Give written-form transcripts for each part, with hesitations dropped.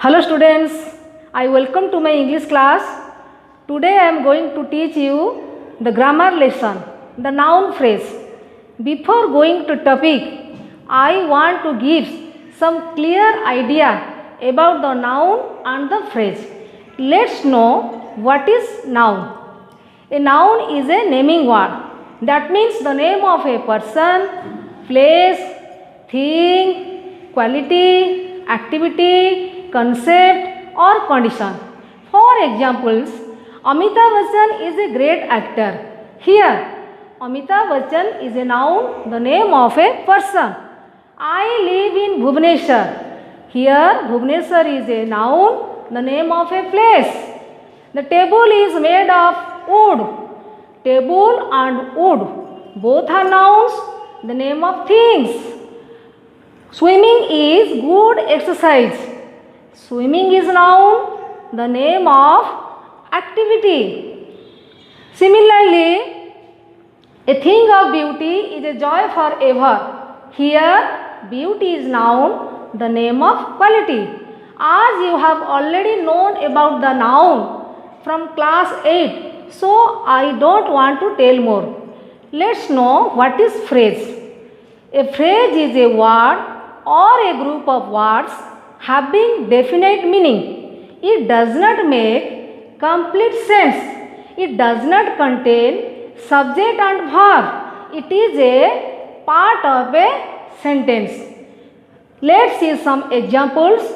Hello students, I welcome to my English class. Today I am going to teach you the grammar lesson, the noun phrase. Before going to topic, I want to give some clear idea about the noun and the phrase. Let's know what is noun. A noun is a naming word. That means the name of a person, place, thing, quality, activity, concept or condition. For examples, Amitabh Bachchan is a great actor. Here, Amitabh Bachchan is a noun, the name of a person. I live in Bhubaneswar. Here, Bhubaneswar is a noun, the name of a place. The table is made of wood. Table and wood, both are nouns, the name of things. Swimming is good exercise. Swimming is noun, the name of activity. Similarly, a thing of beauty is a joy forever. Here, beauty is noun, the name of quality. As you have already known about the noun from class 8, so I don't want to tell more. Let's know what is phrase. A phrase is a word or a group of words having definite meaning. It does not make complete sense. It does not contain subject and verb. It is a part of a sentence. Let's see some examples.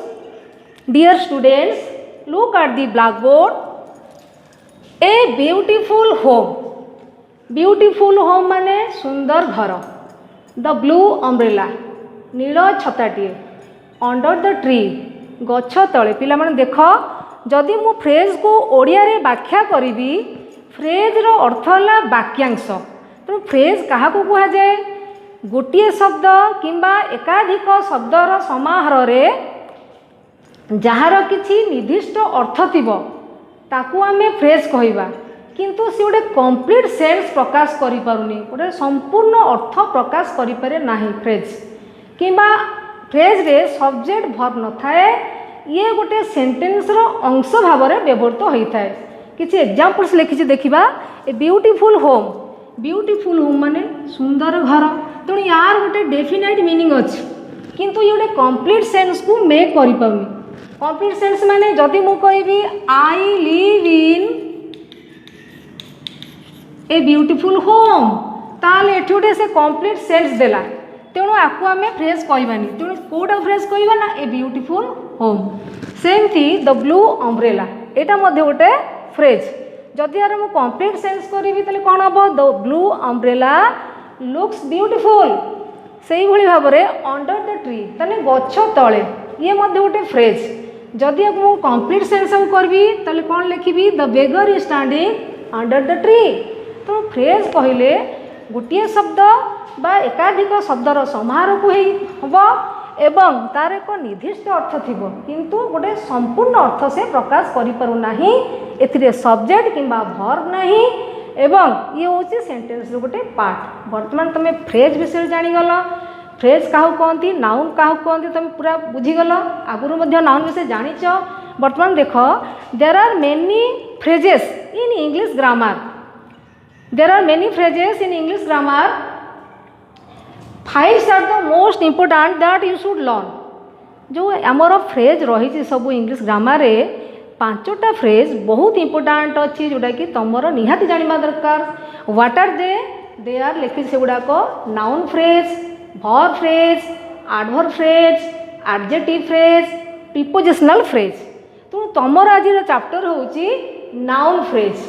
Dear students, look at the blackboard. A beautiful home. Beautiful home माने सुंदर घर. The blue umbrella. Nil छताटिए. Under the tree. गछ तले. पिला माने देखो जदि मु फ्रेज को ओडिया रे व्याख्या करिबी फ्रेज रो अर्थ होला वाक्यांश. तो फ्रेज काहा को कुहा जाय? गोटिए शब्द किंबा एकाधिक शब्दर समाहार रे जहार किछि निर्दिष्ट अर्थ थिबो ताकू आमे फ्रेज कहवा किंतु सी गोटे कंप्लीट सेंस प्रकाश करि पारुनी गोटे संपूर्ण अर्थ प्रकाश करि पारे नाही फ्रेज किंबा फ्रेज रे सब्जेक्ट वर्ब न थाए ये गोटे सेंटेंस रो अंश भाव रे व्यवहृत होई थाए. किछि एग्जांपल्स लिखिछि देखिबा. ए ब्यूटीफुल होम माने सुंदर घर. तेणु यार गोटे डेफिनाइट मीनिंग अछि किंतु ये गोटे कंप्लीट सेंस को मेक करि पारुनी. कंप्लीट सेंस माने जदि मु कहबी I live in a beautiful home ताले एठी गोटे से कंप्लीट सेंस देला. तेणु आपको आम फ्रेज कहबानी. तेणु कौटा फ्रेज कहबा ना ए ब्यूटीफुल होम. सेम थी द ब्लू अम्ब्रेला एटा मध्ये गोटे फ्रेज. जदि यार मु कंप्लीट सेंस करिवि ताले कोन हबो the blue umbrella looks beautiful. सेही भली भाव रे अंडर द ट्री ताले गछ तळे ये मध्ये गोटे फ्रेज. जदि मु कंप्लीट सेंस करबी ताले कोन लिखिबी the beggar is standing under the tree. तो फ्रेज कहले गोटे शब्द बा एकाधिक शब्दर समाहार को हबो एवं तार एक निर्दिष्ट अर्थ थिबो किंतु गोटे संपूर्ण अर्थ से प्रकाश करि पारु नाही. एथिरे सब्जेक्ट किंबा वर्ब नाही एवं ये होची सेंटेंस रो गोटे पार्ट. वर्तमान तमे फ्रेज विषय जानि गलो. फ्रेज काहू कहती नाउन काहू कहती तुम पूरा बुझीगल. आगुरी मध्य नाउन विषय जानिच. वर्तमान देख there are many phrases in English grammar. There are many phrases in English grammar. 5 are the most important that you should learn. जो आमर फ्रेज रही सब इंग्लिश ग्रामर रे 5टा फ्रेज बहुत इम्पोर्टाट अच्छी जोटा कि तुमर निहाती जानिबा दरकार. व्हाट आर दे आर लिखि से गुडाक noun phrase, verb phrase, adverb phrase, adjective phrase, prepositional phrase. तो तुमर आज चैप्टर होची नाउन फ्रेज.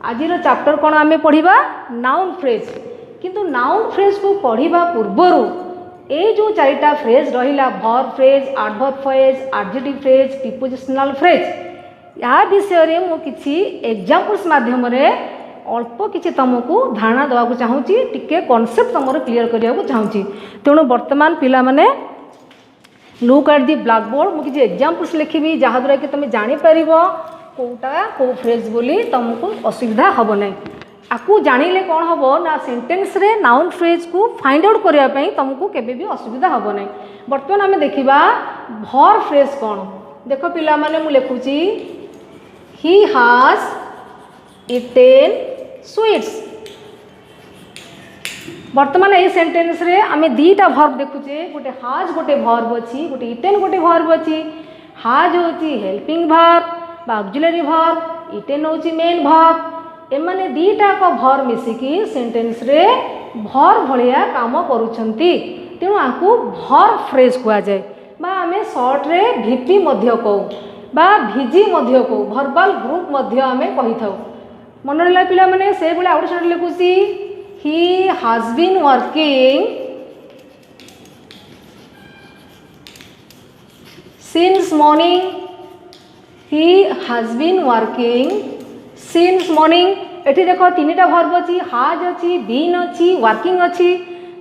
आज चैप्टर कौन आमे पढ़िबा नाउन फ्रेज. किंतु नाउन फ्रेज को पढ़िबा पूर्वरु ए जो 4टा फ्रेज रहिला verb phrase, adverb phrase, adjective phrase, prepositional phrase या विषय रे मो किछि एग्जांपल्स माध्यम रे अल्प किसी तुमको धारणा देवाक चाहूँगी. टिके कॉन्सेप्ट तुम क्लीयर करने चाहूँगी. तेणु वर्तमान पिला माने लुक एट दी ब्लैकबोर्ड. मुझे एग्जांपल्स लिखी जहाँद्वारा कि तुम जापर कौटा कौ फ्रेज बोली तुमको असुविधा हम ना. आपको जानिले कौन हम ना सेंटेंस रे नाउन फ्रेज को फाइंड आउट करने तुमको केबे भी असुविधा हम ना. बर्तमान आम देखा वर्ब फ्रेज कौन. देख पिला माने मु लिखुची ही हाज इटेन स्वीट्स। वर्तमान ये सेंटेंस रे आमे दीटा वर्ब देखुचे, गोटे हाज गोटे वर्ब अछि, गोटे इटेन गोटे वर्ब अछि। हाज होची हेल्पिंग वर्ब बा ऑक्सिलरी वर्ब, इटेन होची मेन वर्ब। एमाने दीटा को वर्ब मिसिकी सेंटेंस रे वर्ब भलिया काम करूछंती, तेणु आकु वर्ब फ्रेज कुआ जाय बा आमे शॉर्ट रे वीपी मध्य कहू बा भिजी मध्य कहू, वर्बल ग्रुप मध्य आमे कहि थाउ। मन रहला पिला माने से बेले आउट साइड लिखुची he has been working since morning, he has been working since morning। एठी देखो तीनटा वर्ब अछि, हाज अछि, बीन अछि, वर्किंग अछि।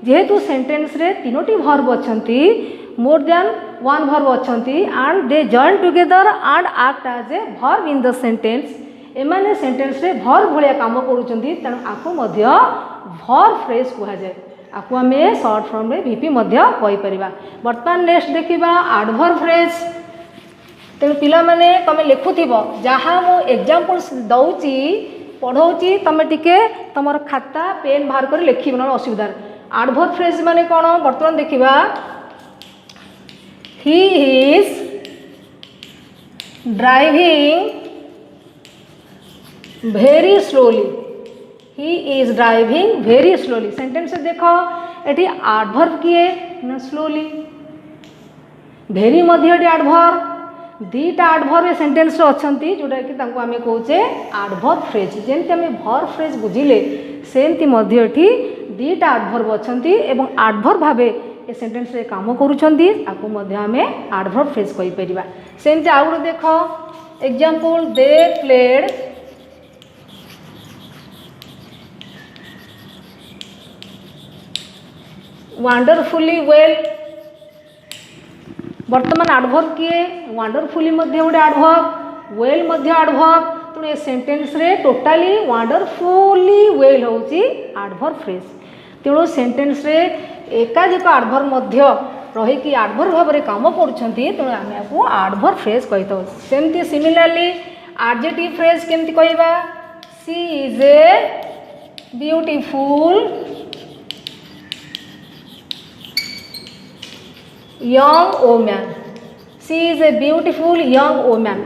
जेहेतु सेंटेंस रे तीनोटी वर्ब अछंती, मोर देन वन वर्ब अछंती and they join together and act as a verb in the sentence. एमाने सेंटेंस रे वर्ब भलिया काम करूछंती, तेणु आकु मध्य वर्ब फ्रेज कुहा जाय। आकु आमे शॉर्ट फॉर्म रे वीपी मध्य कहि परिबा। वर्तमान नेक्स्ट देखिबा एडवर्ब फ्रेज। तेणु पिला माने तमे लिखुथिबो जहा मु एग्जांपल्स दउची पढौची, तमे टिके तमर खाता पेन बाहर कर लिखिबो न असुविधा। एडवर्ब फ्रेज माने कोन वर्तमान देखिबा he is driving very slowly, he is driving very slowly. Sentence देखो एटी एडवर्ब किए ना स्लोली, वेरी मध्य एडवर्ब, दीटा एडवर्ब ए सेंटेंस रे अछंती जोटा कि तांको आमे कहूचे एडवर्ब फ्रेज। जेंति आमे वर्ब फ्रेज बुझिले सेंति मध्य एटी दीटा एडवर्ब अछंती एवं एडवर्ब भाबे ए सेंटेंस रे काम करूछंती, आकु मध्य आमे एडवर्ब फ्रेज कहि परिबा। सेंति आउर देखो example they played wonderfully well. वर्तमान एडवर्ब किए वंडरफुली मध्य गोटे एडवर्ब, वेल मध्य एडवर्ब, तेणु ए सेंटेंस रे टोटाली वंडरफुली वेल होची एडवर्ब फ्रेज। तेणु सेंटेंस रे एकाधिक एडवर्ब मध्य रही कि एडवर्ब भाव में काम करूछंती, तेणु आमे आपको एडवर्ब फ्रेज कहि थाउ। सेमती सिमिलरली एडजेक्टिव फ्रेज केमती कहबा she is a beautiful young woman, she is a beautiful young woman.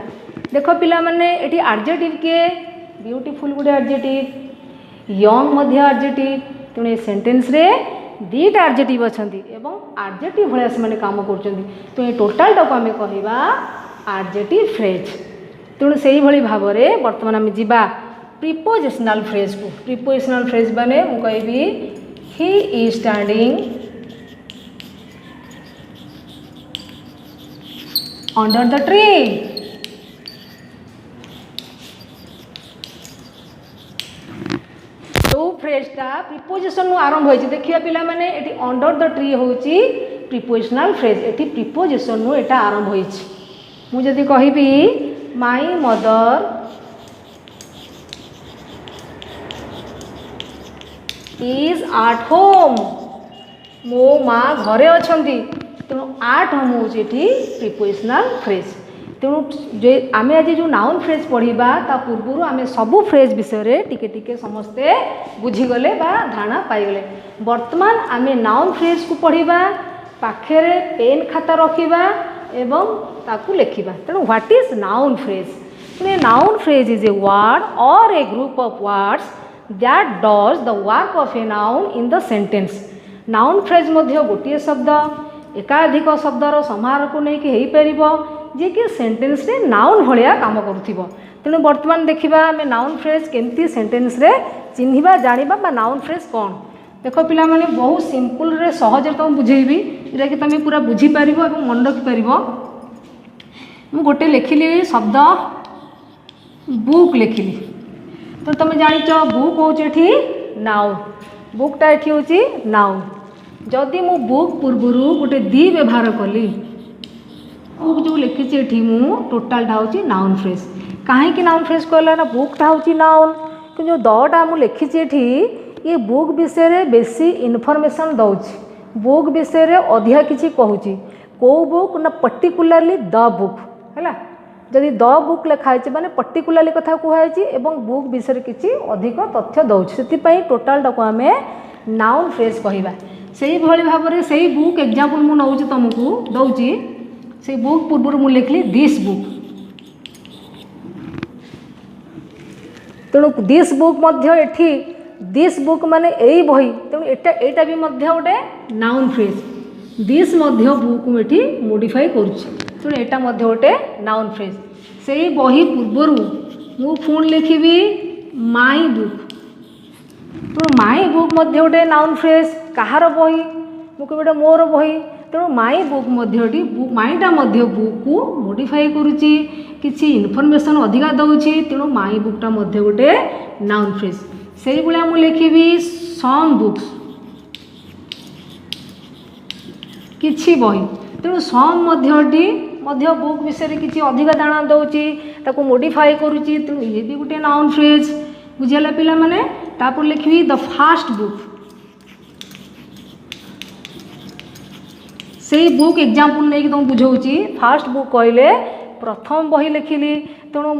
देखो पिला माने एटी एडजेक्टिव के ब्यूटीफुल गुडे एडजेक्टिव, यंग मध्य एडजेक्टिव, तेणु ए सेंटेंस रे दीटा एडजेक्टिव अछंती एवं एडजेक्टिव भलिया से माने काम करूछंती, तो ए टोटल टाको आमे कहिबा एडजेक्टिव फ्रेज। तेणु सेही भली भाव रे वर्तमान आमे जिबा प्रीपोजिशनल फ्रेज को। प्रीपोजिशनल फ्रेज माने मु कहबी he is standing under the tree, तो फ्रेजटा प्रीपोजिशन आरंभ होइछि। देखिया पिला माने एटी अंडर द ट्री होछि प्रीपोजिशनल फ्रेज, एटी प्रीपोजिशन नु एटा आरंभ होइछि। मु जदि कहिबी my mother is at home, मो माँ घरे अछंती, तेणु एट होम होछि एटी प्रीपोजिशनल फ्रेज। तेणु जे आमे आज जो नाउन फ्रेज पढ़िबा ता पूर्वरु आमे सबु फ्रेज विषय रे टिके टिके समस्ते बुझीगले बा धारणा पाइगले। वर्तमान आमे नाउन फ्रेज को पढ़िबा, पाखेरे पेन खाता रखिबा एवं ताकू लिखिबा। तेणु what is noun phrase? Noun phrase is a word or a group of words that does the work of a noun in the sentence. Noun phrase मध्य गोटे शब्द एकाधिक शब्दर समाहार को लेकिन हो पार जे कि सेंटेंस रे नाउन भलिया काम करुथिबो। तेणु वर्तमान देखिबा आमे नाउन फ्रेज केमती सेंटेंस रे चिन्हिबा जानिबा बा नाउन फ्रेज कौन। देखो पिला माने बहुत सिंपल रे सहज तुम बुझेबी जेटा कि तुम पूरा बुझी पारिबो एवं मन रखि पारिबो। मु गोटे लिखिली शब्द बुक लिखिली, तो तुम जानिच बुक होची एठी नाउन, बुकटा एठी होची नाउन। जदि मु बुक पूर्वरु गोटे दी व्यवहार कली, बुक जो लिखी एठी मु टोटालटा होची नाउन फ्रेज। कहीं नाउन फ्रेज कहला ना बुकटा होची नाउन, कि जो दटा मु लिखी एठी ये बुक विषय रे बेसी इनफॉरमेशन दउची, बुक विषय रे अधिका किछि कहूची। को बुक ना पर्टिकुलरली द बुक है जदि द बुक लिखाई माने पर्टिकुलाली कथा कहुई एवं बुक विषय किसी अधिक तथ्य दौर से टोटालटा को आम नाउन फ्रेज कहवा से भाव में से बुक एग्जांपल मु नौ तुमको दौची से बुक पूर्व मुझे लिखली दिस बुक तेणु दिस बुक एठी दिस बुक माने यही बही तेणु एटा भी गोटे नाउन फ्रेज दिस बुक मुझे मोडिफाई करुच्छी तेणु यहाँ गोटे नाउन फ्रेज से बही पूर्वर मु पुणी लिखी माई बुक तेणु माई बुक गोटे नाउन फ्रेज कहार बही मुझे मोर बही तेणु माई बुक माईटा बुक को मोडिफाई करुच्ची किसी इनफॉरमेशन अधिका दौची तेणु माई बुकटा गोटे नाउन फ्रेज से भाया मुझे लिखी सम बुक्स किछि बही तेणु सम बुक विषय किसी अधिक दाणा दौची ताको मोडिफाई करुच्ची तेणु ये भी गोटे नाउन फ्रेज बुझेगा पिला माने तापर लिखी द फास्ट बुक से बुक एग्जांपल नहीं तुम बुझाऊँगी फास्ट बुक कहले प्रथम बही लिखिली तेणु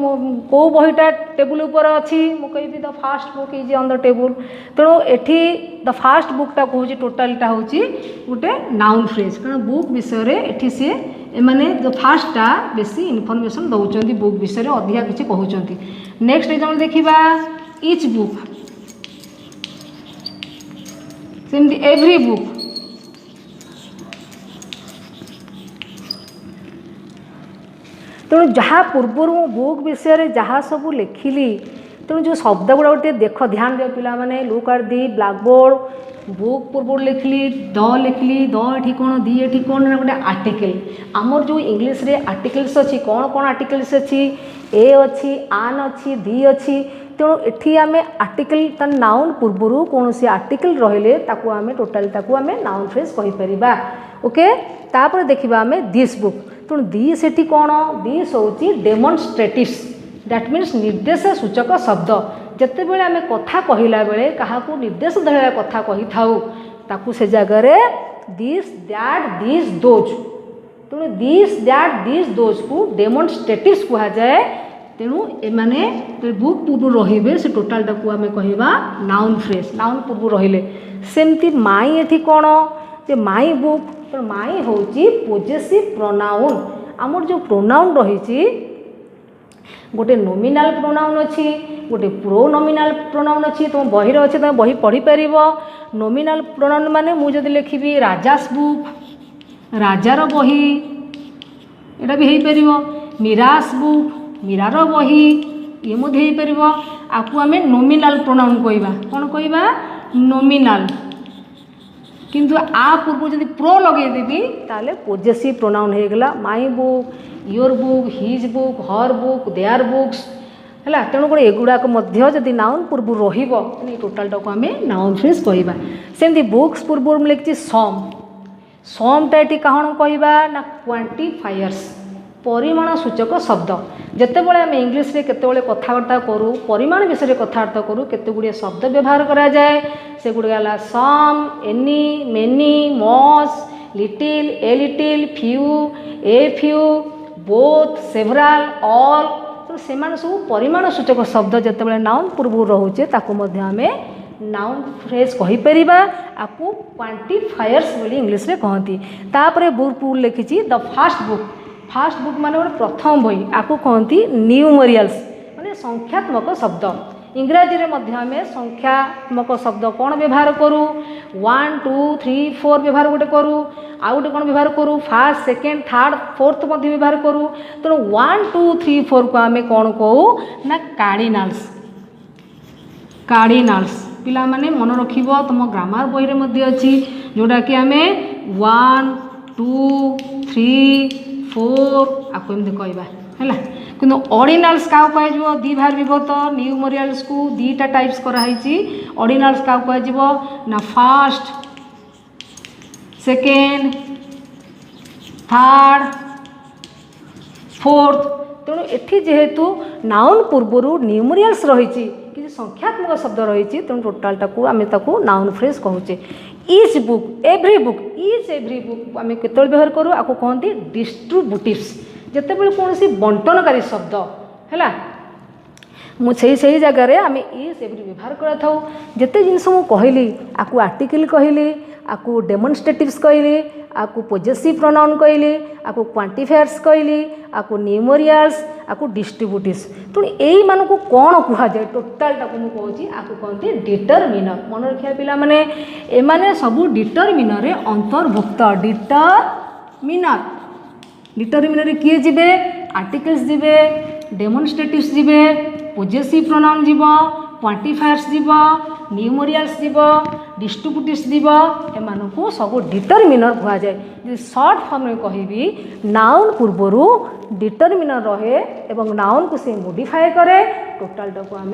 कौ बहीटा टेबुल उपर अच्छी मुझे the fast book is on the table तेणु एठी द फास्ट बुकटा कहूँ टोटालटा हूँ गोटे नाउन फ्रेज कारण बुक विषय एठी सी एमाने द फास्टा बेसी इनफॉरमेशन दौरान बुक विषय अधिका किसी कहते नेक्स्ट एग्जांपल देखा इच बुक सेमती एवरी बुक तेणु जहाँ पूर्वर बुक विषय जहाँ सब लिखिली तेणु जो शब्द गुड़ा गोटे देख ध्यान दियो पिला माने look at the black board book पूर्व लिखली द ये कौन दी ये कौन गोटे आर्टिकल आमर जो इंग्लीश रे आर्टिकल्स अच्छी कौन कौन आर्टिकल्स अच्छी ए अच्छी आन अच्छी दी अच्छी तेणु एठी आमे आर्टिकल तार नाउन पूर्वर कौन सी आर्टिकल रहिले ताकू आमे टोटाल ताकू आमे नाउन फ्रेज कहि परिबा ओके तापर देखिबा आमे दिस बुक तेणु दिस एठी कौन दिस होची डेमोन्स्ट्रेटिव्स दैट मीन्स निर्देश सूचक शब्द जिते बेले आमे कथा कहला बेले काहाकू निर्देश देला कथा कहि थाउ ताकू से जगह रे दिस दैट दिस दोज तेणु दिस दैट दिस दोज को डेमोन्स्ट्रेटिव्स कहा जाए तेणु एमाने बुक पूर्व रहिबे से टोटालटा को आमे कहिबा नाउन फ्रेज नाउन पूर्व रहिले सेमती माई एठी कौन जे माई बुक तो माई होची पोजेसिव प्रोनाउन आमर जो प्रोनाउन रही गोटे नोमिनाल प्रोनाउन अच्छी गोटे प्रोनोमिनाल प्रोनाउन अच्छी तुम बही अच्छे तुम बही पढ़ी पार नोमिनाल प्रोनाउन माने मुझे लिखी राजास बुक राजार बही यहाँ भी हो पार मीरास बुक मीरार बही ये हो पार आपको आम नोमिनाल प्रोनाउन कहवा कौन कहवा नोमिनाल किंतु आ पूर्व जब प्रो लगेदेवी ताले पोजेसिव प्रोनाउन हो गला my book your book his book her book their books है तेणु गोटे एगुड़ाक जदि नाउन पूर्व रहिबो टोटालटा को आम नाउन फ्रेज कहवा सेमती बुक्स पूर्व लिखी समटा ये कौन कहवा ना क्वांटिफायर्स परिमाण सूचक शब्द जितेबाला आम इंग्लीश रे केतेबेले कथबार्ता करूँ परिमाण विषय कथबार्ता करूँ केते गुड़िए शब्द व्यवहार करा जाए से गुड़ गला some any many much little a little few a few both several all तो से सब परिमाण सूचक शब्द जितेबाला नाउन पूर्व रोचे ताकू आम नाउन फ्रेज कहीपर आपको क्वांटिफायर्स बोली इंग्लीश रे कहती तापर बुक लिखी द फास्ट बुक माने गोटे प्रथम बही आपको कहती न्यूमेरियल्स माने संख्यात्मक शब्द इंग्राजी में आम संख्यात्मक शब्द कौन व्यवहार करूँ 1 2 3 4 व्यवहार गोटे करूँ आउ गोटे कौन व्यवहार करूँ फास्ट सेकेंड थर्ड फोर्थ व्यवहार करूँ तेणु 1 2 3 4 को आम कौन कहूँ ना कार्डिनाल्स पिला माने मन रखिब तुम ग्रामर बही में अच्छी जोटा कि आम 1 2 3 4 आपको एमती कहवा है कि ऑर्डिनल्स क्या कह दी भार विभक्त न्यूमेरियल्स को दीटा टाइप्स कराई ऑर्डिनल्स क्या कह ना फास्ट सेकेंड थर्ड फोर्थ तेणु एठी जेहेतु नाउन पूर्वर न्यूमेरियल्स रही कि संख्यात्मक शब्द रही तेणु टोटालटा को आम नाउन फ्रेज कहूचे इच बुक एवरी बुक आम केत व्यवहार करूँ आपको कहते डिस्ट्रीब्यूटिव्स जितेबाला कौन बंटनकारी शब्द है मुझे जगार आम इज एवरी व्यवहार कर जिते जिनस मुझे कहली आपको आर्टिकल कहली आपको डेमोन्स्ट्रेटिव्स कहली आपको पॉजेसिव प्रोनाउन कहली आपको क्वांटिफायर्स कहली आपको न्यूमेरियल्स आपको डिस्ट्रीब्यूटिव्स तेणु यही मानक कौन कहुए टोटालटा मुझे कहूँ आपको कहते डिटरमिनर मन रखा पिला माने एमाने सबू डिटरमिनर रे अंतर्भुक्त डिटरमिनर डिटरमिनर किए जीवे आर्टिकल्स जीवे डेमोन्स्ट्रेटिव्स जीवे पॉजेसिव प्रोनाउन जीव क्वांटिफायर्स जीव न्यूमेरियल्स जीव डिस्ट्रीब्यूटिव्स जीव एमानकु सब डिटरमिनर कहुए जी सर्ट फॉर्म में कहबी नाउन पूर्वर डिटरमिनर रहे एवं नाउन को से मॉडिफाई करे टोटालटा को आम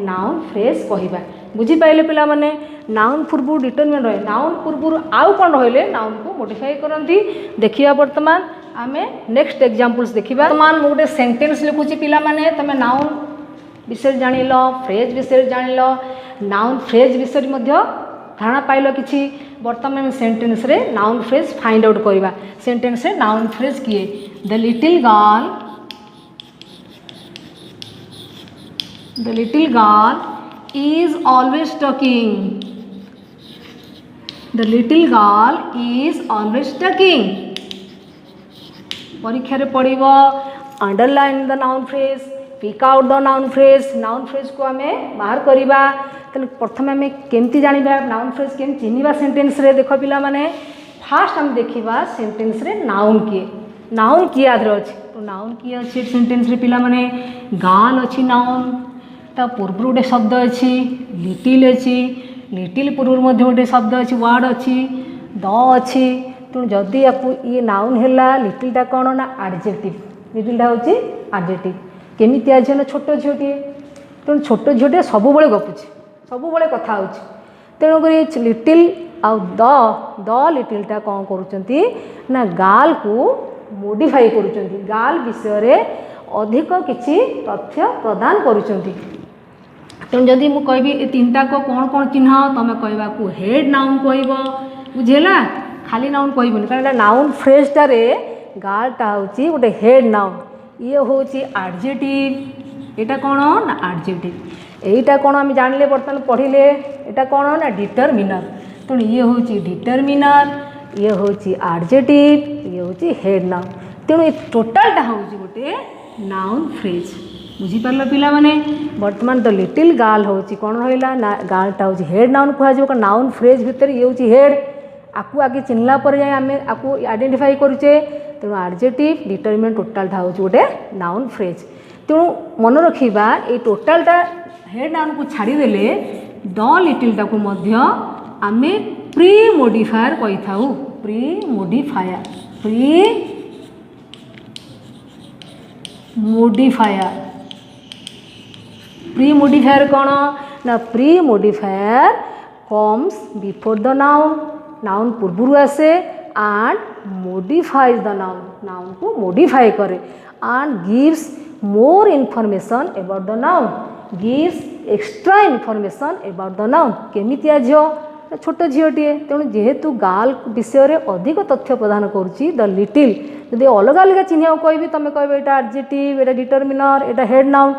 नाउन फ्रेज कहबा बुझीपारे पिला माने नाउन पूर्व डिटरमिनर रहे नाउन पूर्व आउ कौन रहिले नाउन को मॉडिफाई करती देखिए वर्तमान आम नेक्स्ट एग्जांपल्स देखिए वर्तमान मुझे सेंटेंस लिखुची पिला माने तमे नाउन विषय जान फ्रेज विषय जान नाउन फ्रेज विषय धारणा पाइल कि बर्तमान सेंटेंस रे नाउन फ्रेज फाइंड आउट करवा सेंटेंस रे नाउन फ्रेज किए the little girl is always talking the little girl is always talking परीक्षा रे पढ़िबो underline the noun phrase pick out the noun phrase को आम बाहर करवा तेल प्रथम आम केमती जाना नाउन फ्रेज केम चिन्हवा सेंटेंस रे देख पिला माने फास्ट आम देखा सेंटेंस रे नाउन किए आदर अच्छे तो नाउन किए अच्छे सेंटेंस रे पिला माने गार्ल अच्छी नाउन ता पूर्व गोटे शब्द अच्छी लिटिल पूर्व गोटे शब्द अच्छी वर्ड अच्छी द अच्छी तेणु जदि आपको ये नाउन है लिटिलटा कौन ना एडजेक्टिव लिटिलटा हूँ एडजेक्टिव केमिति आज ना छोट झीटे तेणु छोट झीटे सब गपुचे सब कथा हो तेणुक लिटिल आउ द लिटिलटा कौन करुँच ना गाल को मोडिफाई करुँच गाल विषय अधिक किसी तथ्य प्रदान करुँच तेणु जदि मुझे कहबी तीनटा को कौन कौन चिन्ह तुम कहवाक हेड नाउन कह बुझेगा खाली नाउन कहबनी कारण नाउन फ्रेजटार गालटा हूँ गोटे हेड नाउन ये हूँ एडजेक्टिव यहाँ कौन ना एडजेक्टिव यहीटा कौन आम जानले बर्तमान पढ़िले यहाँ कौन ना डिटरमिनर तेणु ये हूँ डिटरमिनर ये हूँ एडजेक्टिव ये हूँ हेड नाउन तेणु ये टोटालटा हूँ गोटे नाउन फ्रेज बुझीपार पिला माने बर्तमान द लिटिल गार्ल हूँ कौन रहा ना गार्लटा हूँ हेड नाउन कह नाउन फ्रेज भितर ये हूँ हेड आपको आगे चिन्हला पर जाए आम आपको आइडेंटिफाई करुचे तेणु एडजेक्टिव डिटरमिनर टोटालटा हूँ गोटे नाउन फ्रेज तेणु मन रखा ये टोटालटा हेड नाउन को छाड़देले द लिटिलटा को आम प्री मोडिफायर कही था प्री मोडिफायर कौन ना pre modifier comes before the noun पूर्व आसे एंड मोडिफाइज द नाउन को मोडिफाई करे and gives more information about the noun gives extra information about the noun केमितिया झील छोट झीटे तेणु जेहेतु गार्ल विषय अधिक तथ्य प्रदान करुच्ची द लिटिल जब अलग अलग चिन्ह कहि तुम कह यहाँ एडजेक्टिव यहाँ डिटरमिनर यहाँ हेड नाउन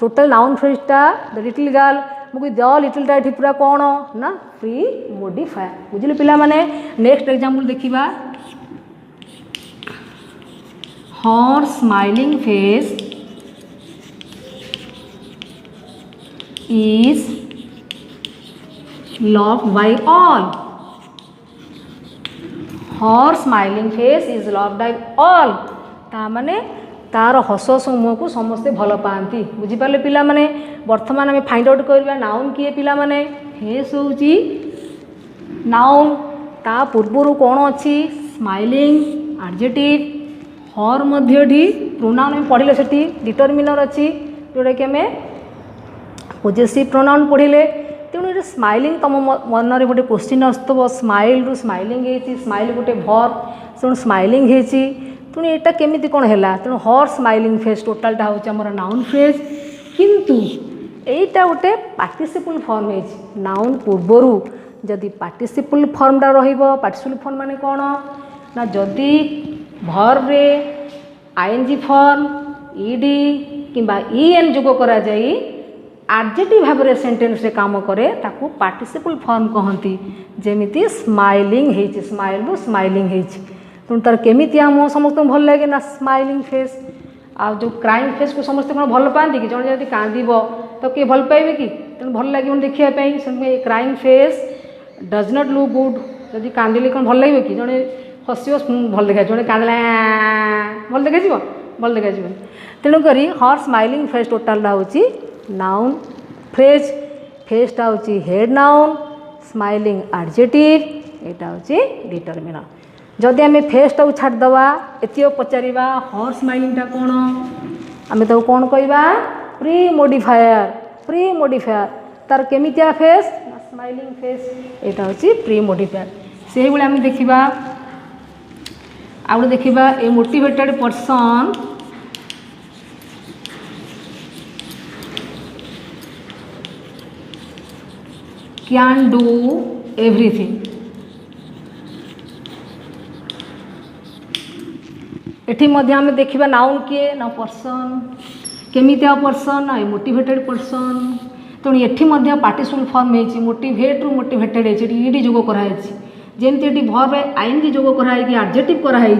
टोटाल नाउन फ्रेजटा द लिटिल गार्ल मुझे द लिटिलटा ये पूरा कौन ना प्री मोडिफायर बुझे पिला माने नेक्स्ट एग्जांपल देखिबा her smiling face is loved by all her smiling face is loved by all ता माने तार हस समूह को समस्ते भल पाती बुझीपारे पिला माने वर्तमान आम फाइंड आउट करवा नाउन किए पिला माने फेस हूँ नाउन ता पूर्वर कौन अच्छी स्माइलिंग एडजेक्टिव हर मध्यठी प्रोनाउन में पढ़िले सेठी डिटरमिनर अच्छी जोटा कि आम पॉजेसिव प्रोनाउन पढ़िले तेणु ये स्माइलिंग तुम मन में गोटे क्वेश्चन आसुव स्माइल रु स्माइलिंग है स्माइल गोटे भर्ब तेणु स्माइलिंग है तेणु यहाँ केमी कौन है तेणु हर स्माइलिंग फेस टोटालटा हूँ आम नाउन फ्रेज किंतु यहीटा गोटे पार्टिसिपल फॉर्म है नाउन पूर्वर जदि पार्टिसिपल फॉर्मटा पार्टिसिपल फॉर्म माने कौन ना जदि भर्ब रे आईएनजी फॉर्म ईडी किंबा ईएन जोग करा जाई एडजेक्टिव भाव में सेंटेंस रे काम करे ताकू पार्टिसिपल फॉर्म कहती जेमिति स्माइलिंग हेछि स्माइल रु स्माइलिंग हेछि तेणु तार केमिति आम समस्त भल लगे ना स्माइलिंग फेस आ जो क्राइंग फेस को समस्त कौन भल पाती कि जड़े जब कांदब तो किए भल पाइबे कि तेणु भल लगे देखापी से crying face does not look good जदि कांदिले कौन भल लगे कि जड़े हस भल देखा जड़े कांदे भल देखा भल देखा तेणुक हर स्माइलिंग फेस टोटालटा हूँ नाउन फ्रेज फेसटा हूँ हेड नाउन स्माइलिंग एडजेक्टिव एटा हूँ डिटरमिनर जदि आम फेसटा छाड़देवा एतिक पचार हर स्माइलिंगटा कौन आम तो कौन कहवा प्री मोडिफायर तार केमितिया फेस स्माइलिंग फेस एटा हूँ प्री मोडिफायर से भाई आम देखा आउ देखा a motivated person can do everything एठी मध्य आम देखा नाउन किए ना पर्सन केमितिया पर्सन ना मोटिवेटेड पर्सन तेणु एठी मध्य पार्टिसिपल फॉर्म है मोटिवेट रु मोटिवेटेड है ईडी जोग कराई जमती भर्व आईएनजी जोग कराई एडजेक्टिव कराई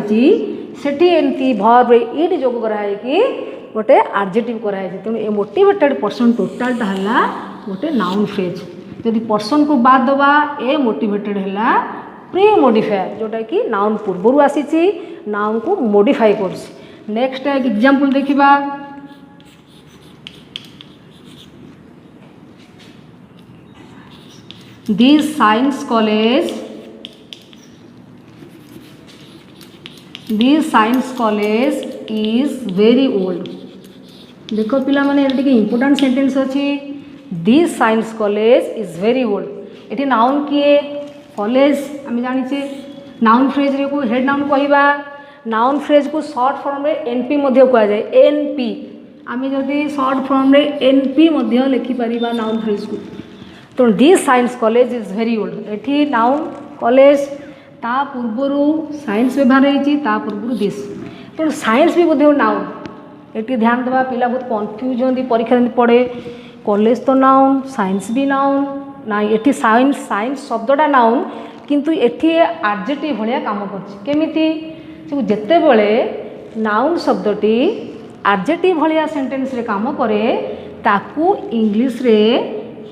सेठी एमती भर्व ईडी जोग कराई गोटे एडजेक्टिव कराई तेणु ए मोटिवेटेड पर्सन टोटालटा है गोटे नाउन फ्रेज जदि पर्सन को बाद दबा ए मोटिवेटेड है प्री मोडिफायर जोटा कि नाउन पूर्वर आसी नाउन को मोडिफाई कर नेक्स्ट एक एग्जांपल देखा this science college is very old देख पिला माने इंपोर्टेंट सेंटेंस अच्छी this science college is very old ये नाउन किए कॉलेज आम जाचे नाउन फ्रेज रे को हेड नाउन कहवा नाउन फ्रेज को शॉर्ट फॉर्म रे एनपी कह जाए एनपी आम जदि शॉर्ट फॉर्म रे एनपी लिखिपर नाउन फ्रेज को तो this science college is very old एठी नाउन कॉलेज ता पूर्वर साइंस व्यवहार होता पूर्व दिस तो साइंस भी बोधे नाउन ये ध्यान देवा पिला बहुत कन्फ्यूज होती परीक्षा पड़े कॉलेज तो नाउन साइंस भी नाउन ना ये साइंस शब्दटा नाउन किंतु एठी एडजेक्टिव भाया काम करमिति जिते बड़े नाउन शब्दटी एडजेक्टिव भाया सेंटेंस रे काम करे ताकू इंग्लिश रे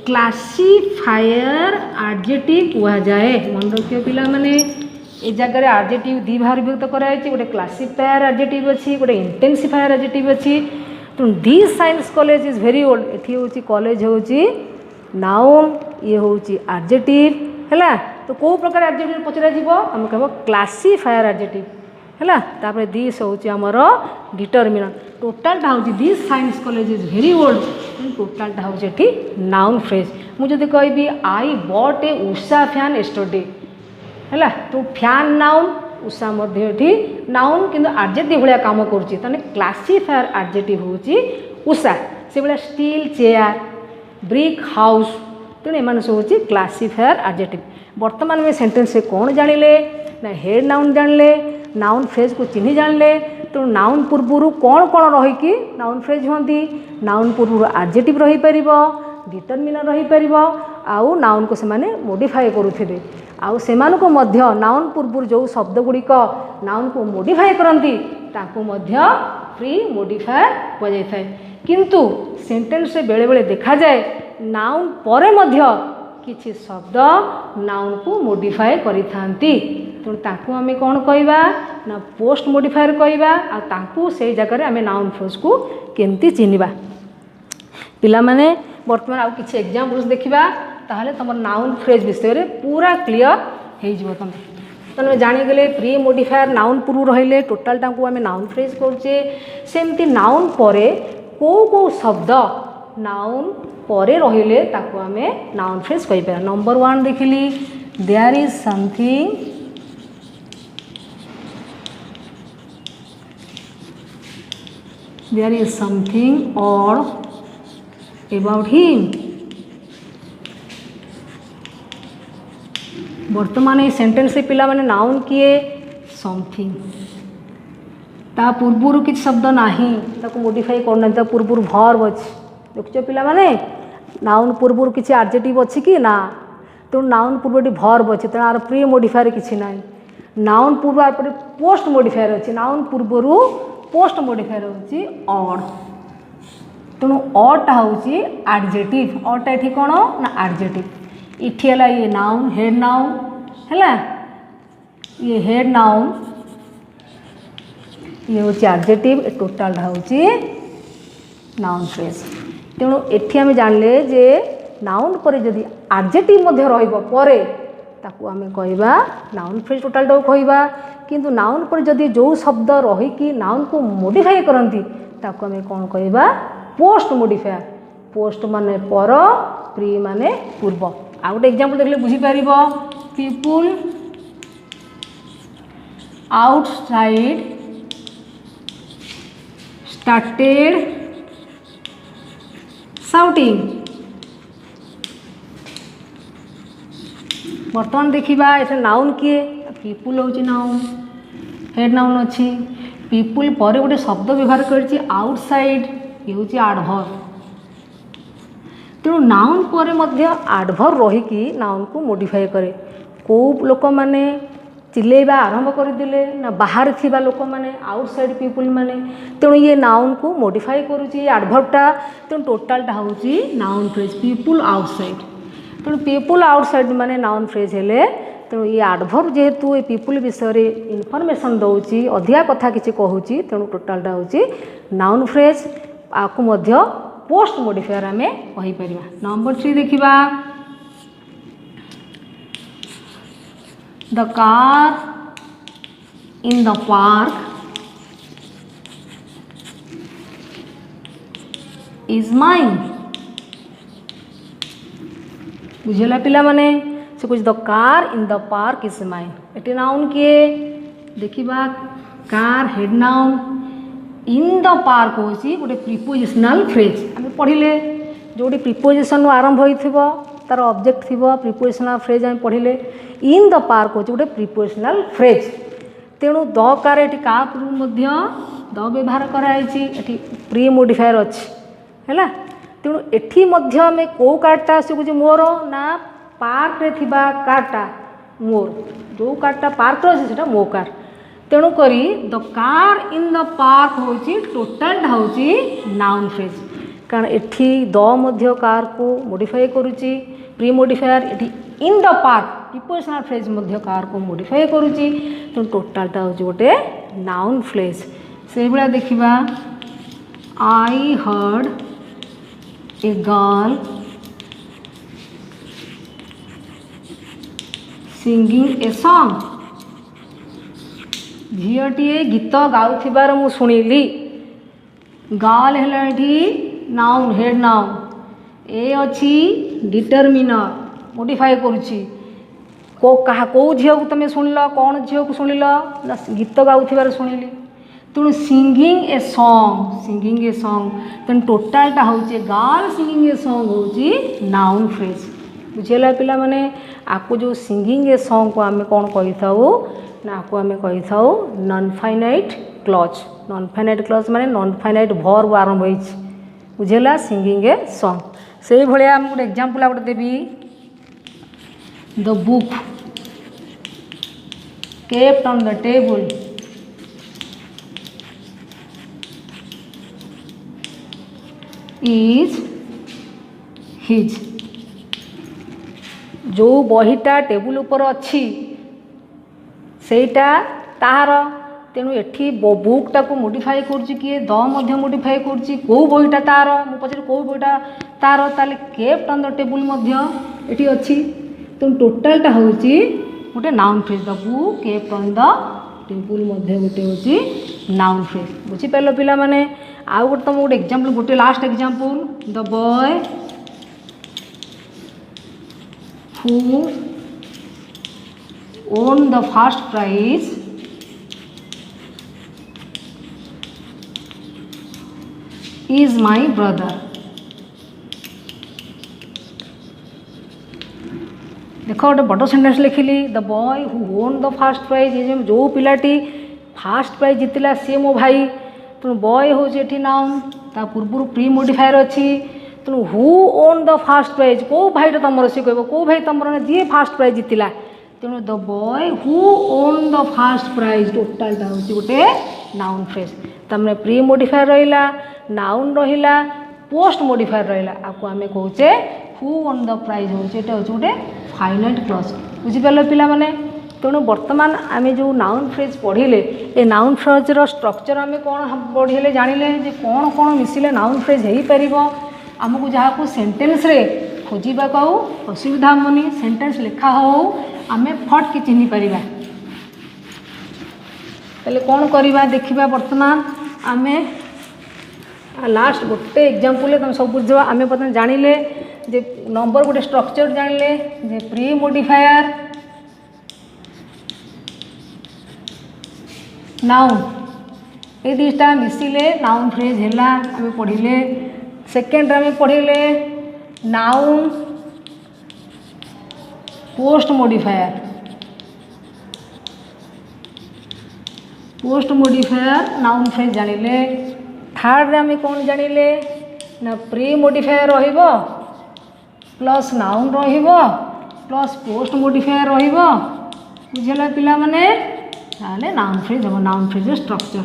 क्लासिफायर एडजेक्टिव कहा जाए मन रखियो पिला माने ए जगह एडजेक्टिव दी भाग विभक्त कराई गोटे क्लासिफायर एडजेक्टिव अच्छी गोटे इंटेंसिफायर एडजेक्टिव अच्छी तो this science college is very old एठी होची कॉलेज होची नाउन ये होची एडजेक्टिव हैला तो को प्रकार एडजेक्टिव पचरा जीवो हम कहबो क्लासिफायर एडजेक्टिव हैला तापर दिस होची हमर डिटरमिनर टोटलटा होची this science college is very old टोटलटा होची एठी नाउन फ्रेज मु जदि कहबी I bought a Usha fan yesterday हैला तो फैन नाउन उषा मध्य एठी नाउन किंतु एडजेक्टिव भाया काम करूची तने क्लासिफायर एडजेक्टिव होची उषा से भाया स्टील चेयर ब्रिक हाउस तेणु एम सब हूँ क्लासिफायर एडजेक्टिव बर्तमान में सेंटेंस से कौन जानिले ना हेड नाउन जानिले नाउन फ्रेज को चिन्ह जानिले तो नाउन पूर्वर कौन कौन रहीकि नाउन फ्रेज होती नाउन पूर्वर एडजेक्टिव रही परिबो डिटरमिनर रही परिबो आउ नाउन को सेमाने मॉडिफाई करुथिबे आउ सेमानको मध्य नाउन पूर्वर जो शब्द गुड़िक नाउन को मॉडिफाई करती ताकू मध्य प्री मॉडिफायर कुआ जाए किंतु सेंटेंस से बेले बेले देखा जाए नाउन परे मध्य किछि शब्द नाउन को मॉडिफाई करिथांती तो ताकू आमे कौन कहवा ना पोस्ट मॉडिफायर कहवा आ ताकू से जगह आमे नाउन फ्रेज को केमती चिन्हवा पिला माने वर्तमान आउ किछि एग्जांपल्स देखिबा ताहले तमर नाउन फ्रेज विषय रे पूरा क्लियर हे जिवो तमे जानीगले प्री मॉडिफायर नाउन पूर्व रहिले टोटाल टाको आमे नाउन फ्रेज करछे सेमती नाउन परे को शब्द नाउन परे रहिले ताको आमे नाउन फ्रेज कहि पार नंबर 1 देखिली देयर इज समथिंग और अबाउट हिम वर्तमान ये सेंटेंस से पिला माने नाउन किए समथिंग ता पूर्वर किसी शब्द नाही ताको मॉडिफाई करना ता पूर्वर वर्ब अछि देखियो पिला माने नाउन पूर्वर किसी एडजेक्टिव अछि कि ना तो नाउन पूर्वटी वर्ब अछि त आर प्री मॉडिफायर किछि नाही नाउन पूर्व पर पोस्ट मॉडिफायर अछि नाउन पूर्वर पोस्ट मॉडिफायर अछि ऑड तेणु ऑडटा होची एडजेक्टिव ऑडटा एठी कोन ना एडजेक्टिव इठी हला ये नाउन हेड नाउन हला ये हेड नाउन ये होची एडजेक्टिव टोटल होची नाउन फ्रेज तेणु एठी आमे जानले जे नाउन पर जदि एडजेक्टिव मध्य रहइबो परे ताकू आमे कहइबा नाउन फ्रेज टोटल टाको कहइबा किंतु नाउन पर जदि जो शब्द रही कि नाउन को मॉडिफाई करंती ताकू आमे कोन कहइबा पोस्ट मॉडिफायर पोस्ट माने पर प्री माने पूर्व आ गोटे एग्जांपल देखले बुझी पारिबो पीपल आउटसाइड started shouting बर्तमान देखिबा एटा नाउन किए पीपल होची नाउन हेड नाउन अछि पीपल पर गोटे शब्द व्यवहार करछि आउटसाइड ये होची एडवर्ब तेणु नाउन पर मध्य एडवर्ब रही कि नाउन को मॉडिफाई करे को लोक माने चिल्लेबा आरंभ करदेले ना बाहर थिबा लोक माने आउटसाइड पीपल माने तेणु ये नाउन को मॉडिफाई करूची एडवर्बटा तेणु टोटलटा होची नाउन फ्रेज पीपल आउटसाइड तेणु पीपल आउटसाइड माने नाउन फ्रेज हेले तेणु ये एडवर्ब जेहेतु ये पीपल विषय रे इनफॉरमेशन दउची अधिका कथा किछि कहूची तेणु टोटलटा होची नाउन फ्रेज आकु मध्य पोस्ट मॉडिफायर आमे कहि परिबा नंबर 3 देखिबा The car in the park is mine. बुझेला पिला माने से कुछ the car in the park is mine Ete noun किए देखिबा car head noun in the park होची गोटे प्रीपोजिशनल फ्रेज आमे पढ़िले जोटी प्रीपोजिशन आरंभ होइथिबो तार ऑब्जेक्ट थिबो प्रीपोजिशनल फ्रेज आमे पढ़िले इन द पार्क होची गोटे प्रीपोजिशनल फ्रेज तेणु द कार एटी का पूर्व मध्य द व्यवहार कराइछि एटी प्री मॉडिफायर अछि हैला तेणु एठी मध्य आमे को कार्टा आसुची मोर ना पार्क रे थिबा कार्टा मोर जो कार्टा पार्क रे अछि सेटा मो कार तेणु करी the car in the park होची टोटल होची नाउन फ्रेज कारण एठी द मध्य कार को मॉडिफाई करूची प्री मॉडिफायर एठी in the park prepositional phrase Madhya car को मॉडिफाई करूची तो टोटलटा होची गोटे नाउन फ्रेज से बेला देखिबा I heard a girl singing a song झीटीए गीत गाउथिबार मु सुनिली गर्ल हेला एठी नाउन हेड नाउन ए अछि डिटरमिनर मॉडिफाई करूची को कहा को झील को तुम शुणिल कौन झील को शुणिल ना गीत गाउथिबार शुणिली तेणु सिंगिंग ए सॉन्ग तेणु टोटालटा होचे गर्ल सिंगिंग ए सॉन्ग होची नाउन फ्रेज बुझेला पिला माने आपको जो सिंगिंग ए सॉन्ग को आमे कौन कहि थाउ ना आपको आमे कहि थाउ नॉन फाइनाइट क्लॉज माने नॉन फाइनाइट वर्ब आरंभ होइछ बुझेला सिंगिंग ए सॉन्ग से भलिया हम गोटे एग्जांपल गोटे देबी the book kept on the table is his जो बहीटा टेबुल ऊपर अच्छी सेटा ताहार तेणु एठी बुकटा को मॉडिफाई करछि किए द मध्य मॉडिफाई करछि को बहीटा तार मु पछरे को बहीटा तार ताले केप्ट ऑन द टेबुल मध्य एठी अच्छी तेणु टोटालटा होछि गोटे noun phrase the book kept on the table मध्य गोटे होछि नाउन फ्रेज बुझी पाइलो पिला माने आउ गोटे तुम गोटे एग्जांपल गोटे last example the boy who won the first prize is my brother. देखो गोटे बड़ सेंटेंस लिखिली the boy who won the first prize जो पिलाटी फास्ट प्राइज जीतला सी मो भाई तेणु बॉय हूँ ये नाउन ता पूर्व प्री मोडिफायर अच्छी तेणु who won the first prize कौ भाईटा तुम सी कह कौ भाई तुम जी फास्ट प्राइज जीतला तेणु the boy who won the first prize टोटालटा हूँ गोटे नाउन फ्रेज तमें प्री मोडिफायर रहा नाउन रहा पोस्ट मोडिफायर रहा आपको आम कहे हु ओन द प्राइज हूँ हूँ गोटे फाइनाइट क्लज बुझिपार पिला माने तेणु बर्तमान आम जो नाउन फ्रेज पढ़िले ए नाउन फ्रेजर स्ट्रक्चर आम कौन पढ़िले जानिले जे कौन कौन मिसिले नाउन फ्रेज हो पार आमको जहाँ को सेंटेन्स रे खोजा को असुविधा हेनी सेंटेन्स लिखा हो आम फट कि चिन्ह पारिबा ताले कौन करवा देखा बर्तमान आम लास्ट गोटे एग्जांपल तुम सब बुझ आम बर्तमान जानिले जे नंबर गोटे स्ट्रक्चर जानिले जे प्री मोडिफायर नाउन ये दुईटा मिसिले नाउन फ्रेज है आम पढ़िले सेकेंड आम पढ़िले noun post modifier noun phrase जानिले थर्ड आम कौन जानिले ना प्री मोडिफायर रहिबो प्लस नाउन रहिबो प्लस पोस्ट मोडिफायर रहिबो बुझला पिला माने ताले नाउन फ्रेज हम नाउन फ्रेज स्ट्रक्चर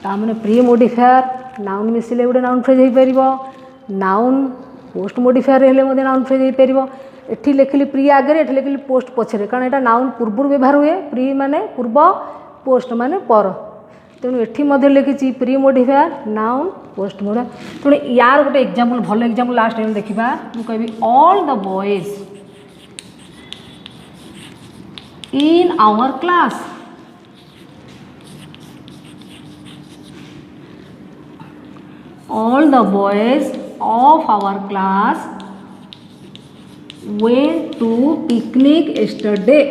तामने प्री मोडिफायर नाउन मिसिले गोटे नाउन फ्रेज हो पार नाउन पोस्ट मोडिफायर हेले मध्य नाउन फ्रेज हो पार एठी लिखिली प्री आगे एठी लिखिली पोस्ट पछरे कारण एटा नाउन पूर्व व्यवहार हुए प्री माने पूर्व पोस्ट माने पर तेणु एठी मध्य लिखी pre modifier noun post modifier तेणु यार गोटे एग्जांपल भल एग्जांपल लास्ट टाइम देखा मु कहबी all the boys in our class all the boys of our class went to picnic yesterday.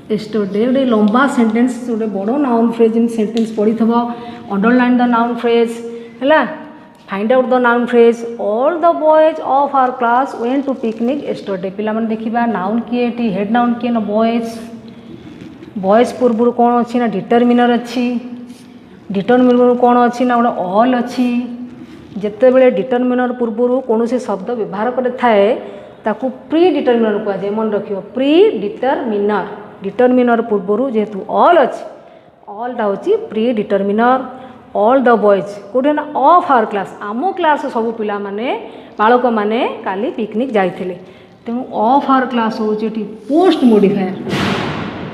yesterday गोटे लंबा सेंटेंस गोटे बड़ नाउन फ्रेज इन सेंटेंस पढ़ी थब अंडरलाइन द नाउन फ्रेज है find out the noun phrase all the boys of our class went to picnic yesterday पिला माने देखिबा नाउन किए टी हेड नाउन किए न बॉयज बॉयज पूर्व कौन अच्छी ना डिटरमिनर अच्छी डिटरमिनर कौन अच्छी ना गोटे ऑल अच्छी जिते बड़े डिटरमिनर पूर्व कौन से शब्द व्यवहार कर थाए ताकू प्री डिटरमिनर कहुए मन रखियो प्री डिटरमिनर डिटरमिनर पूर्व जेहेतु ऑल अच्छी ऑलटा हूँ pre determiner all the boys कौटे ना ऑफ आवर क्लास आम क्लास सब पिला माने बालक माने काली पिकनिक जाइथिले तेणु ऑफ आवर क्लास हूँ पोस्ट मोडिफायर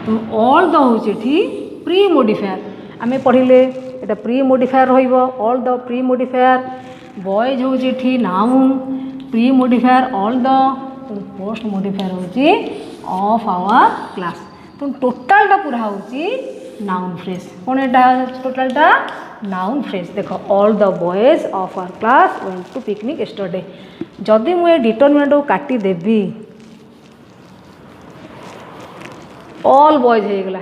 तो ऑल द हूँ प्री मोडिफायर आम पढ़िले एटा pre modifier all the pre modifier boys हूँ noun pre modifier all the post modifier हूँ ऑफ आवर क्लास तो टोटालटा पूरा हूँ नाउन फ्रेज कौन एटा टोटालटा नाउन फ्रेज देख all the boys of our class went to picnic yesterday जदि मुझे डिटरमिनेंट को काटी देवी ऑल बॉयज होगला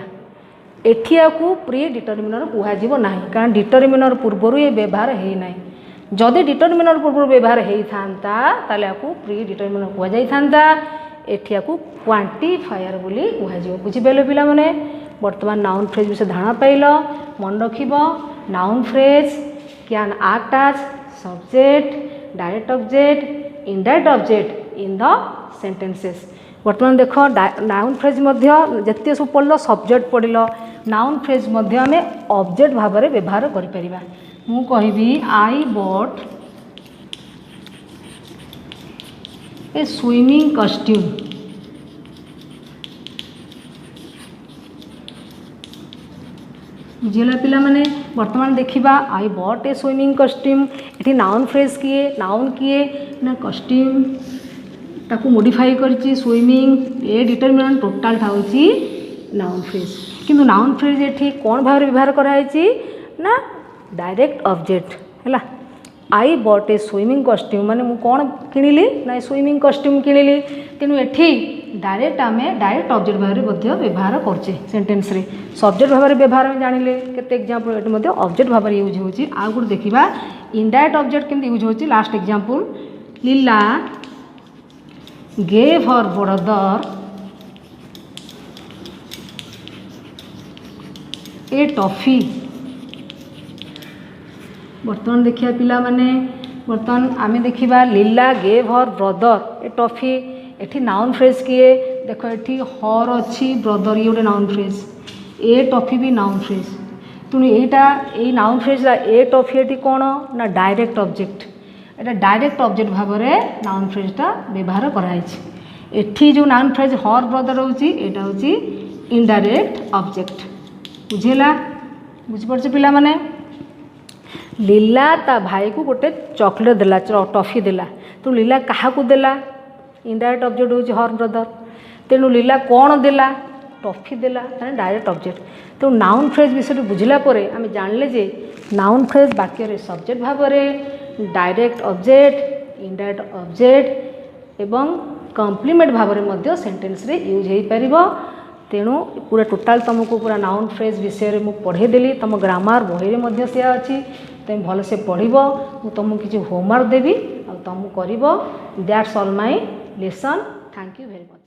एठिया को प्री डिटरमिनर कहजी ना कारण डिटरमिनर पूर्वर ये व्यवहार होना जदि डिटरमिनर पूर्व व्यवहार होता ताले आपको प्री डिटरमिनर कहता एठिया को क्वांटिफायर बोली कहजी बुझिपारे पिला माने वर्तमान नाउन फ्रेज विषय धारणा पाइल मन रख noun phrase can act as subject direct object indirect object in the sentences वर्तमान देख नाउन फ्रेज जिते सब पढ़ल सब्जेक्ट पढ़ल नाउन फ्रेज आम ऑब्जेक्ट भाव में व्यवहार करें मु कहबी I bought a swimming costume बुझेगा पिला माने वर्तमान देखा I bought a swimming costume ये नाउन फ्रेज किए ना कॉस्ट्यूम ताकू मॉडिफाई करची स्विमिंग ए डिटरमिनेंट टोटाल था नाउन फ्रेज किंतु नाउन फ्रेज ये कौन भाव व्यवहार कराई ना डायरेक्ट ऑब्जेक्ट है I bought a swimming costume माने मु कौन किनिली ना स्विमिंग कॉस्ट्यूम किनिली तेणु एठी डायरेक्ट आम डायरेक्ट ऑब्जेक्ट भाव में व्यवहार करचे सेंटेंस रे सब्जेक्ट भाव में व्यवहार में जानिले केते एग्जांपल ये ऑब्जेक्ट भाव में यूज होची आ गुड देखिबा इनडायरेक्ट ऑब्जेक्ट केमती यूज होची last example Leela gave her brother a toffee. बर्तमान देखिए पिला माने बर्तमान आमे देखिबा Leela gave her brother a toffee. एठी नाउन फ्रेज किए देख एठी हर अच्छी ब्रदर ये गोटे नाउन फ्रेज। ए टॉफी भी नाउन फ्रेज। तेणु यही नाउन फ्रेज ए टॉफी ये कौन ना डायरेक्ट ऑब्जेक्ट। एटा डायरेक्ट ऑब्जेक्ट भाव में नाउन फ्रेजटा व्यवहार कराई। एठी जो नाउन फ्रेज हर ब्रदर होची एटा होची इनडायरेक्ट ऑब्जेक्ट। बुझेला बुझिपारछ पिला माने। लीला ता भाई को गोटे चॉकलेट देला टॉफी देला तो लीला क्या देला इनडायरेक्ट ऑब्जेक्ट होची हर ब्रदर। तेणु लीला कौन देला टॉफी देला डायरेक्ट ऑब्जेक्ट। तो नाउन फ्रेज विषय बुझिला परे आमे जानले जे नाउन फ्रेज वाक्य रे सब्जेक्ट भाव में डायरेक्ट ऑब्जेक्ट इनडायरेक्ट ऑब्जेक्ट एवं कॉम्प्लीमेंट भाव में सेंटेंस रे यूज हो पारिबो। तेणु पूरा टोटाल तुमको पूरा नाउन फ्रेज विषय में पढ़ेदेली तुम ग्रामर बही में सी अच्छी तुम भल से पढ़ब। तुमको किसी होमवर्क देवी तुम कर that's all my lesson. Thank you very much.